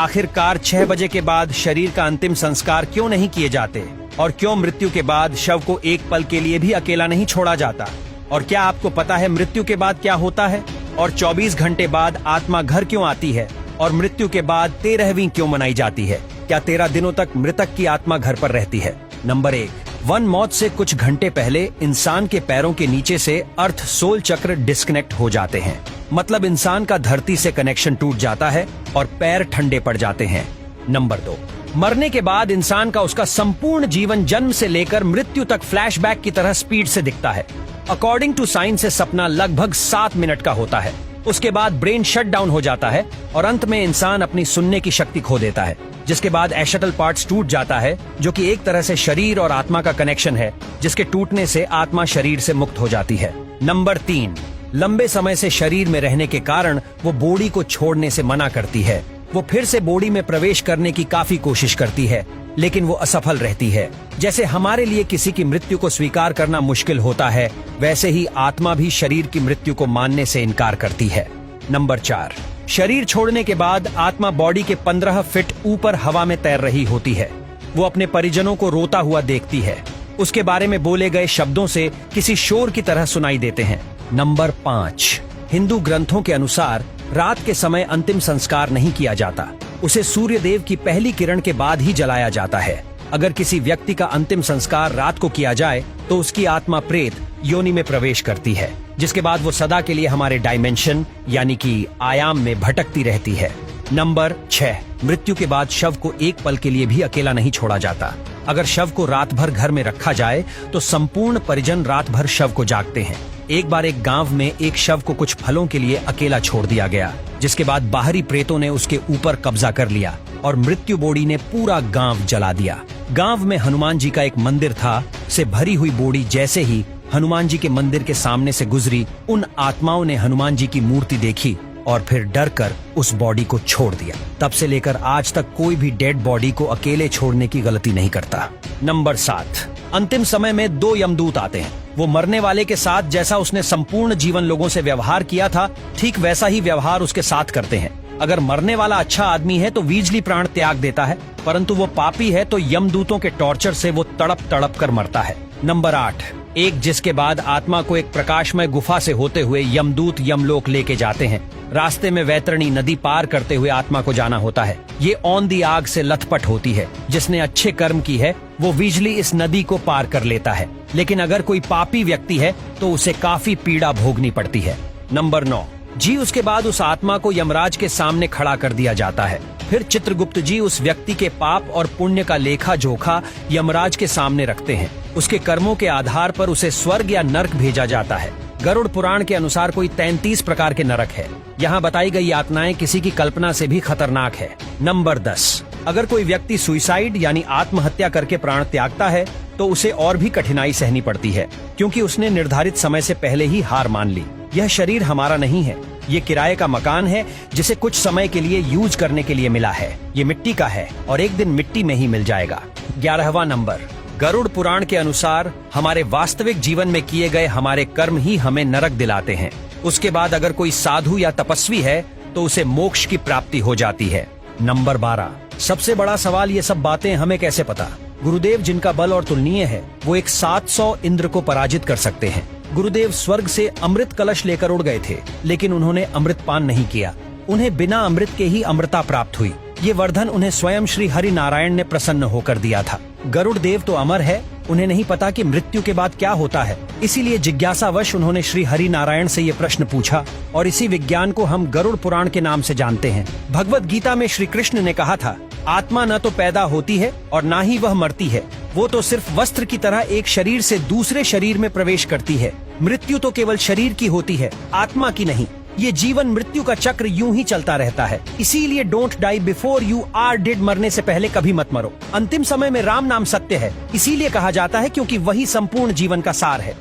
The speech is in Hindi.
आखिरकार 6 बजे के बाद शरीर का अंतिम संस्कार क्यों नहीं किए जाते और क्यों मृत्यु के बाद शव को एक पल के लिए भी अकेला नहीं छोड़ा जाता? और क्या आपको पता है मृत्यु के बाद क्या होता है? और 24 घंटे बाद आत्मा घर क्यों आती है? और मृत्यु के बाद 13वीं क्यों मनाई जाती है? क्या 13 दिनों तक मृतक की आत्मा घर पर रहती है? नंबर 1, वन मौत से कुछ घंटे पहले इंसान के पैरों के नीचे से अर्थ सोल चक्र डिस्कनेक्ट हो जाते हैं। मतलब इंसान का धरती से कनेक्शन टूट जाता है और पैर ठंडे पड़ जाते हैं। नंबर 2, मरने के बाद इंसान का उसका संपूर्ण जीवन जन्म से लेकर मृत्यु तक फ्लैशबैक की तरह स्पीड से दिखता है। अकॉर्डिंग टू साइंस से सपना लगभग 7 मिनट का होता है। उसके बाद ब्रेन शट डाउन हो जाता है और अंत में इंसान अपनी सुनने की शक्ति खो देता है, जिसके बाद एशटल पार्ट्स टूट जाता है, जो कि एक तरह से शरीर और आत्मा का कनेक्शन है, जिसके टूटने से आत्मा शरीर से मुक्त हो जाती है। नंबर 3, लंबे समय से शरीर में रहने के कारण वो बॉडी को छोड़ने से मना करती है। वो फिर से बॉडी में प्रवेश करने की काफी कोशिश करती है, लेकिन वो असफल रहती है। जैसे हमारे लिए किसी की मृत्यु को स्वीकार करना मुश्किल होता है, वैसे ही आत्मा भी शरीर की मृत्यु को मानने से इनकार करती है। नंबर 4, शरीर छोड़ने के बाद आत्मा बॉडी के 15 फीट ऊपर हवा में तैर रही होती है। वो अपने परिजनों को रोता हुआ देखती है। उसके बारे में बोले गए शब्दों से किसी शोर की तरह सुनाई देते हैं। नंबर 5, हिंदू ग्रंथों के अनुसार रात के समय अंतिम संस्कार नहीं किया जाता। उसे सूर्य देव की पहली किरण के बाद ही जलाया जाता है। अगर किसी व्यक्ति का अंतिम संस्कार रात को किया जाए तो उसकी आत्मा प्रेत योनि में प्रवेश करती है, जिसके बाद वो सदा के लिए हमारे डायमेंशन यानी कि आयाम में भटकती रहती है। नंबर 6, मृत्यु के बाद शव को एक पल के लिए भी अकेला नहीं छोड़ा जाता। अगर शव को रात भर घर में रखा जाए तो संपूर्ण परिजन रात भर शव को जागते हैं। एक बार एक गांव में एक शव को कुछ फलों के लिए अकेला छोड़ दिया गया, जिसके बाद बाहरी प्रेतों ने उसके ऊपर कब्जा कर लिया और मृत्यु बॉडी ने पूरा गांव जला दिया। गांव में हनुमान जी का एक मंदिर था। से भरी हुई बॉडी जैसे ही हनुमान जी के मंदिर के सामने से गुजरी, उन आत्माओं ने हनुमान जी की मूर्ति देखी और फिर डर कर उस बॉडी को छोड़ दिया। तब से लेकर आज तक कोई भी डेड बॉडी को अकेले छोड़ने की गलती नहीं करता। नंबर 7, अंतिम समय में 2 यमदूत आते हैं। वो मरने वाले के साथ जैसा उसने संपूर्ण जीवन लोगों से व्यवहार किया था, ठीक वैसा ही व्यवहार उसके साथ करते हैं। अगर मरने वाला अच्छा आदमी है तो वीजली प्राण त्याग देता है, परंतु वो पापी है तो यमदूतों के टॉर्चर से वो तड़प तड़प कर मरता है। नंबर 8, एक जिसके बाद आत्मा को एक प्रकाशमय गुफा से होते हुए यमदूत यमलोक लेके जाते हैं। रास्ते में वैतरणी नदी पार करते हुए आत्मा को जाना होता है। ये औंधी आग से लथपथ होती है। जिसने अच्छे कर्म की है वो विजली इस नदी को पार कर लेता है, लेकिन अगर कोई पापी व्यक्ति है तो उसे काफी पीड़ा भोगनी पड़ती है। नंबर 9, जी उसके बाद उस आत्मा को यमराज के सामने खड़ा कर दिया जाता है। फिर चित्रगुप्त जी उस व्यक्ति के पाप और पुण्य का लेखा जोखा यमराज के सामने रखते हैं। उसके कर्मों के आधार पर उसे स्वर्ग या नरक भेजा जाता है। गरुड़ पुराण के अनुसार कोई 33 प्रकार के नरक है। यहाँ बताई गई यातनाएं किसी की कल्पना से भी खतरनाक है। नंबर 10, अगर कोई व्यक्ति सुइसाइड यानी आत्महत्या करके प्राण त्यागता है तो उसे और भी कठिनाई सहनी पड़ती है, क्योंकि उसने निर्धारित समय से पहले ही हार मान ली। यह शरीर हमारा नहीं है, ये किराए का मकान है जिसे कुछ समय के लिए यूज करने के लिए मिला है। ये मिट्टी का है और एक दिन मिट्टी में ही मिल जाएगा। 11वां नंबर, गरुड़ पुराण के अनुसार हमारे वास्तविक जीवन में किए गए हमारे कर्म ही हमें नरक दिलाते हैं। उसके बाद अगर कोई साधु या तपस्वी है तो उसे मोक्ष की प्राप्ति हो जाती है। नंबर 12, सबसे बड़ा सवाल, ये सब बातें हमें कैसे पता? गुरुदेव जिनका बल और तुलनीय है, वो एक 700 इंद्र को पराजित कर सकते हैं। गुरुदेव स्वर्ग से अमृत कलश लेकर उड़ गए थे, लेकिन उन्होंने अमृत पान नहीं किया। उन्हें बिना अमृत के ही अमृता प्राप्त हुई। ये वर्धन उन्हें स्वयं श्री हरि नारायण ने प्रसन्न होकर दिया था। गरुड़ देव तो अमर है, उन्हें नहीं पता कि मृत्यु के बाद क्या होता है। इसीलिए जिज्ञासावश उन्होंने श्री हरि नारायण से ये प्रश्न पूछा और इसी विज्ञान को हम गरुड़ पुराण के नाम से जानते हैं। भगवत गीता में श्री कृष्ण ने कहा था, आत्मा न तो पैदा होती है और न ही वह मरती है। वो तो सिर्फ वस्त्र की तरह एक शरीर से दूसरे शरीर में प्रवेश करती है। मृत्यु तो केवल शरीर की होती है, आत्मा की नहीं। ये जीवन मृत्यु का चक्र यूं ही चलता रहता है। इसीलिए don't die before you are dead, मरने से पहले कभी मत मरो। अंतिम समय में राम नाम सत्य है, इसीलिए कहा जाता है क्योंकि वही संपूर्ण जीवन का सार है।